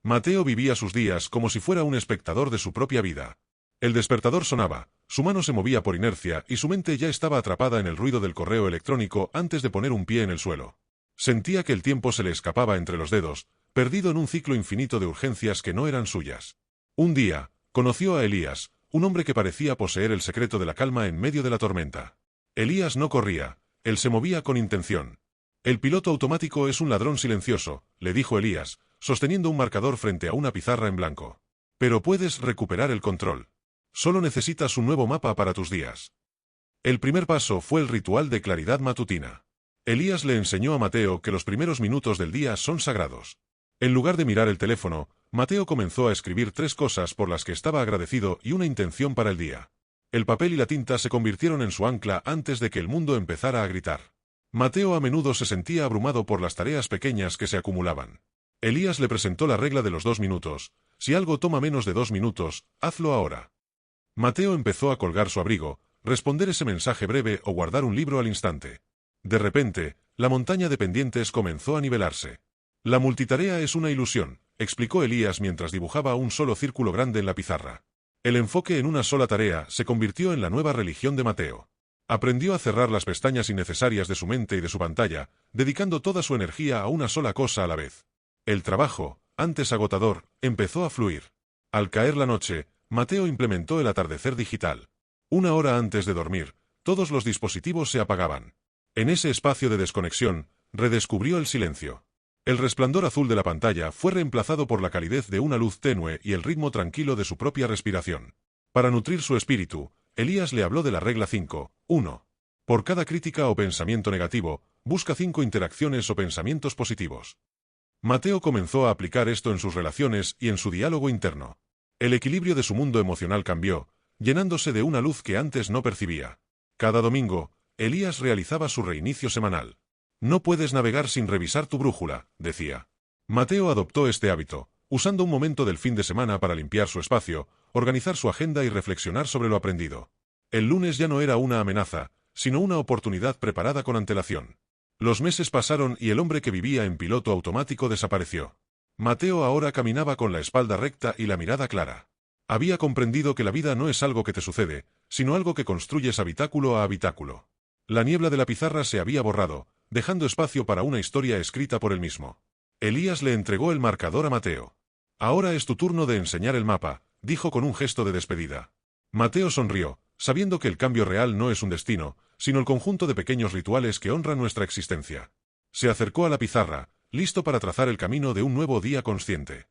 Mateo vivía sus días como si fuera un espectador de su propia vida. El despertador sonaba, su mano se movía por inercia y su mente ya estaba atrapada en el ruido del correo electrónico antes de poner un pie en el suelo. Sentía que el tiempo se le escapaba entre los dedos, perdido en un ciclo infinito de urgencias que no eran suyas. Un día, conoció a Elías, un hombre que parecía poseer el secreto de la calma en medio de la tormenta. Elías no corría, él se movía con intención. El piloto automático es un ladrón silencioso, le dijo Elías, sosteniendo un marcador frente a una pizarra en blanco. Pero puedes recuperar el control. Solo necesitas un nuevo mapa para tus días. El primer paso fue el ritual de claridad matutina. Elías le enseñó a Mateo que los primeros minutos del día son sagrados. En lugar de mirar el teléfono, Mateo comenzó a escribir 3 cosas por las que estaba agradecido y una intención para el día. El papel y la tinta se convirtieron en su ancla antes de que el mundo empezara a gritar. Mateo a menudo se sentía abrumado por las tareas pequeñas que se acumulaban. Elías le presentó la regla de los 2 minutos. Si algo toma menos de 2 minutos, hazlo ahora. Mateo empezó a colgar su abrigo, responder ese mensaje breve o guardar un libro al instante. De repente, la montaña de pendientes comenzó a nivelarse. La multitarea es una ilusión, explicó Elías mientras dibujaba un solo círculo grande en la pizarra. El enfoque en una sola tarea se convirtió en la nueva religión de Mateo. Aprendió a cerrar las pestañas innecesarias de su mente y de su pantalla, dedicando toda su energía a una sola cosa a la vez. El trabajo, antes agotador, empezó a fluir. Al caer la noche, Mateo implementó el atardecer digital. 1 hora antes de dormir, todos los dispositivos se apagaban. En ese espacio de desconexión, redescubrió el silencio. El resplandor azul de la pantalla fue reemplazado por la calidez de una luz tenue y el ritmo tranquilo de su propia respiración. Para nutrir su espíritu, Elías le habló de la regla 5, 1. Por cada crítica o pensamiento negativo, busca 5 interacciones o pensamientos positivos. Mateo comenzó a aplicar esto en sus relaciones y en su diálogo interno. El equilibrio de su mundo emocional cambió, llenándose de una luz que antes no percibía. Cada domingo, Elías realizaba su reinicio semanal. No puedes navegar sin revisar tu brújula, decía. Mateo adoptó este hábito, usando un momento del fin de semana para limpiar su espacio, organizar su agenda y reflexionar sobre lo aprendido. El lunes ya no era una amenaza, sino una oportunidad preparada con antelación. Los meses pasaron y el hombre que vivía en piloto automático desapareció. Mateo ahora caminaba con la espalda recta y la mirada clara. Había comprendido que la vida no es algo que te sucede, sino algo que construyes habitáculo a habitáculo. La niebla de la pizarra se había borrado, dejando espacio para una historia escrita por él mismo. Elías le entregó el marcador a Mateo. Ahora es tu turno de enseñar el mapa, dijo con un gesto de despedida. Mateo sonrió, sabiendo que el cambio real no es un destino, sino el conjunto de pequeños rituales que honran nuestra existencia. Se acercó a la pizarra, listo para trazar el camino de un nuevo día consciente.